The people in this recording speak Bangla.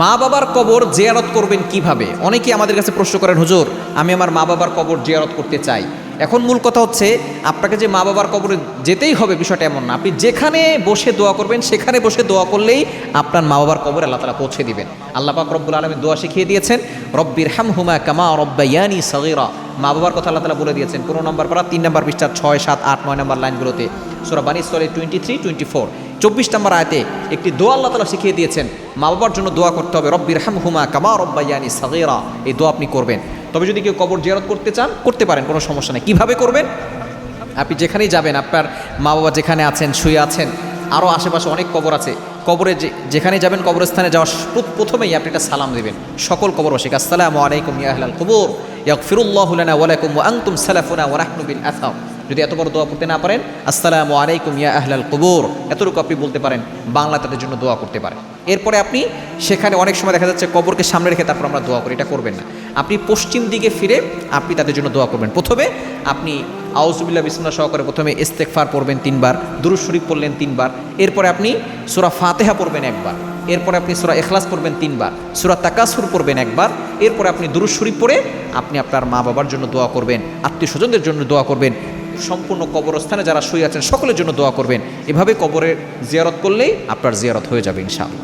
মা বাবার কবর জিয়ারত করবেন কিভাবে? অনেকেই আমাদের কাছে প্রশ্ন করেন, হুজুর আমি আমার মা বাবার কবর জিয়ারত করতে চাই। এখন মূল কথা হচ্ছে, আপনাকে যে মা বাবার কবরে যেতেই হবে বিষয়টা এমন না। আপনি যেখানে বসে দোয়া করবেন সেখানে বসে দোয়া করলেই আপনার মা বাবার কবরে আল্লাহ তাআলা পৌঁছে দিবেন। আল্লাহ পাক রব্বুল আলামিন দোয়া শিখিয়ে দিয়েছেন, রব্বির হামহুমা কামা রব্বায়ানি সগীরা। মা বাবার কথা আল্লাহ তাআলা বলে দিয়েছেন 15 নম্বর পারা 3 নম্বর পৃষ্ঠা 6, 7, 8, 9 নম্বর লাইনগুলোতে, সূরা বানী ইসরাঈল 23, 24, 24 নম্বর আয়াতে একটি দোয়া আল্লাহ তাআলা শিখিয়ে দিয়েছেন। মা বাবার জন্য দোয়া করতে হবে, রব্বির হামহুমা কামা রব্বায়ানি সগীরা। এই দোয়া আপনি করবেন। তবে যদি কেউ কবর জিয়ারত করতে চান করতে পারেন, কোনো সমস্যা নেই। কীভাবে করবেন? আপনি যেখানেই যাবেন, আপনার মা বাবা যেখানে আছেন, শুয়ে আছেন, আরও আশেপাশে অনেক কবর আছে, কবরে যেখানে যাবেন কবরস্থানে যাওয়ার প্রথমেই আপনি একটা সালাম দেবেন সকল কবরবাসীকে, আসসালামু আলাইকুম ইয়া আহলাল কুবুর ইয়াগফিরুল্লাহু লানা ওয়া লাকুম ওয়া আনতুম সালাফুনা ওয়া নাহনু বিল আসার। যদি এত বড় দোয়া করতে না পারেন, আসসালামু আলাইকুম ইয়া আহলাল কুবুর এতটুকু আপনি বলতে পারেন, বাংলা তাদের জন্য দোয়া করতে পারেন। এরপরে আপনি সেখানে অনেক সময় দেখা যাচ্ছে কবরকে সামনে রেখে তারপর আমরা দোয়া করি, এটা করবেন না। আপনি পশ্চিম দিকে ফিরে আপনি তাদের জন্য দোয়া করবেন। প্রথমে আপনি আউযুবিল্লাহ বিসমিল্লাহ সহকারে প্রথমে ইস্তেগফার পড়বেন 3 বার, দুরূদ শরীফ পড়লেন 3 বার, এরপরে আপনি সূরা ফাতিহা পড়বেন 1 বার, এরপরে আপনি সূরা ইখলাস পড়বেন 3 বার, সূরা তাকাসুর পড়বেন 1 বার, এরপরে আপনি দুরূদ শরীফ পড়ে আপনি আপনার মা বাবার জন্য দোয়া করবেন, আত্মীয় স্বজনদের জন্য দোয়া করবেন, সম্পূর্ণ কবরস্থানে যারা শুয়ে আছেন সকলের জন্য দোয়া করবেন। এভাবে কবরের জিয়ারত করলেই আপনার জিয়ারত হয়ে যাবে ইনশাআল্লাহ।